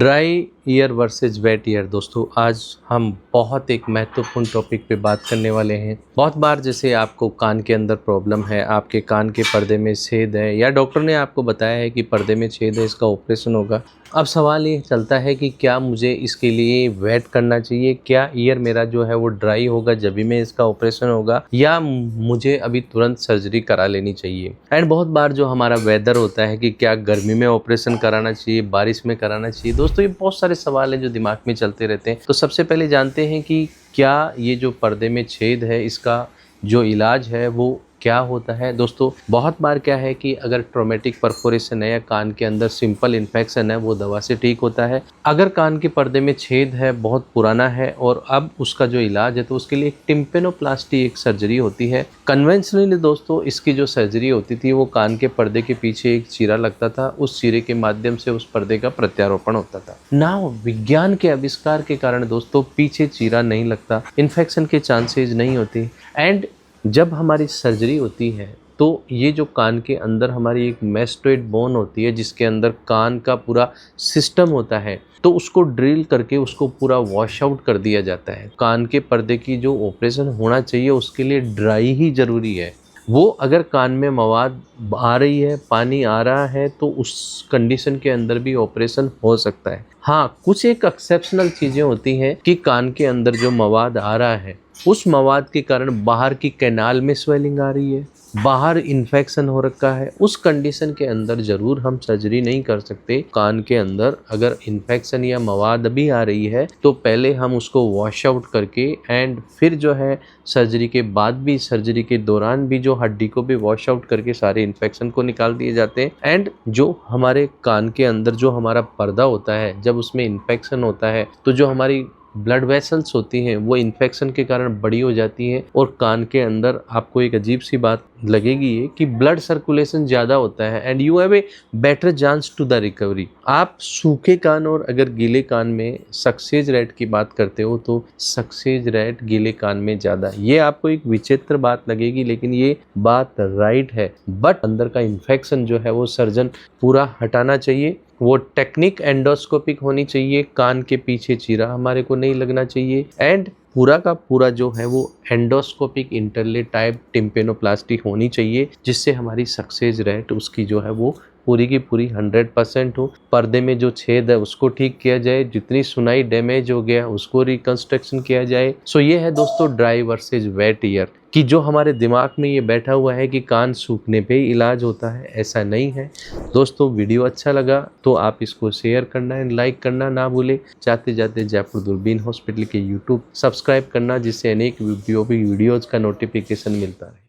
Dry ear versus wet ear. दोस्तों आज हम बहुत एक महत्वपूर्ण टॉपिक पे बात करने वाले हैं। बहुत बार जैसे आपको कान के अंदर प्रॉब्लम है, आपके कान के पर्दे में छेद है या डॉक्टर ने आपको बताया है कि पर्दे में छेद है, इसका ऑपरेशन होगा। अब सवाल ये चलता है कि क्या मुझे इसके लिए वेट करना चाहिए, क्या ईयर मेरा जो है वो ड्राई होगा जब भी मैं इसका ऑपरेशन होगा, या मुझे अभी तुरंत सर्जरी करा लेनी चाहिए। एंड बहुत बार जो हमारा वेदर होता है कि क्या गर्मी में ऑपरेशन कराना चाहिए, बारिश में कराना चाहिए। दोस्तों ये बहुत सारे सवाल हैं जो दिमाग में चलते रहते हैं। तो सबसे पहले जानते हैं कि क्या ये जो पर्दे में छेद है इसका जो इलाज है वो क्या होता है। दोस्तों बहुत बार क्या है कि अगर ट्रोमेटिक परफोरेशन है या कान के अंदर सिंपल इन्फेक्शन है वो दवा से ठीक होता है। अगर कान के पर्दे में छेद है, बहुत पुराना है और अब उसका जो इलाज है तो उसके लिए एक टिम्पेनोप्लास्टी एक सर्जरी होती है। कन्वेंशनली दोस्तों इसकी जो सर्जरी होती थी वो कान के पर्दे के पीछे एक चीरा लगता था, उस चीरे के माध्यम से उस पर्दे का प्रत्यारोपण होता था। नाउ विज्ञान के आविष्कार के कारण दोस्तों पीछे चीरा नहीं लगता, इन्फेक्शन के चांसेज नहीं होते। एंड जब हमारी सर्जरी होती है तो ये जो कान के अंदर हमारी एक मैस्टोइड बोन होती है जिसके अंदर कान का पूरा सिस्टम होता है, तो उसको ड्रिल करके उसको पूरा वॉश आउट कर दिया जाता है। कान के पर्दे की जो ऑपरेशन होना चाहिए उसके लिए ड्राई ही ज़रूरी है। वो अगर कान में मवाद आ रही है, पानी आ रहा है, तो उस कंडीशन के अंदर भी ऑपरेशन हो सकता है। हाँ, कुछ एक एक्सेप्शनल चीज़ें होती हैं कि कान के अंदर जो मवाद आ रहा है उस मवाद के कारण बाहर की कैनाल में स्वेलिंग आ रही है, बाहर इन्फेक्शन हो रखा है, उस कंडीशन के अंदर ज़रूर हम सर्जरी नहीं कर सकते। कान के अंदर अगर इन्फेक्शन या मवाद भी आ रही है तो पहले हम उसको वॉश आउट करके एंड फिर जो है सर्जरी के बाद भी, सर्जरी के दौरान भी जो हड्डी को भी वॉश आउट करके सारे इन्फेक्शन को निकाल दिए जाते हैं। एंड जो हमारे कान के अंदर जो हमारा पर्दा होता है जब उसमें इन्फेक्शन होता है तो जो हमारी ब्लड वेसल्स होती हैं वो इन्फेक्शन के कारण बड़ी हो जाती हैं और कान के अंदर आपको एक अजीब सी बात लगेगी ये कि ब्लड सर्कुलेशन ज़्यादा होता है and you have a better chance to the recovery. आप सूखे कान और अगर गीले कान में सक्सेज रेट की बात करते हो तो सक्सेज रेट गीले कान में ज़्यादा। ये आपको एक विचित्र बात लगेगी लेकिन ये बात राइट है। बट अंदर का इन्फेक्शन जो है वो सर्जन पूरा हटाना चाहिए। वो टेक्निक एंडोस्कोपिक होनी चाहिए, कान के पीछे चीरा हमारे को नहीं लगना चाहिए एंड पूरा का पूरा जो है वो एंडोस्कोपिक इंटरले टाइप टिम्पेनोप्लास्टी होनी चाहिए जिससे हमारी सक्सेस रेट उसकी जो है वो पूरी की पूरी 100% हो। पर्दे में जो छेद है उसको ठीक किया जाए, जितनी सुनाई डैमेज हो गया उसको रिकंस्ट्रक्शन किया जाए। सो ये है दोस्तों ड्राई वर्सेज वेट ईयर कि जो हमारे दिमाग में ये बैठा हुआ है कि कान सूखने पे ही इलाज होता है, ऐसा नहीं है। दोस्तों वीडियो अच्छा लगा तो आप इसको शेयर करना एंड लाइक करना ना भूलें। जाते जाते जयपुर दूरबीन हॉस्पिटल के यूट्यूब सब्सक्राइब करना जिससे अनेक वीडियोज़ का नोटिफिकेशन मिलता है।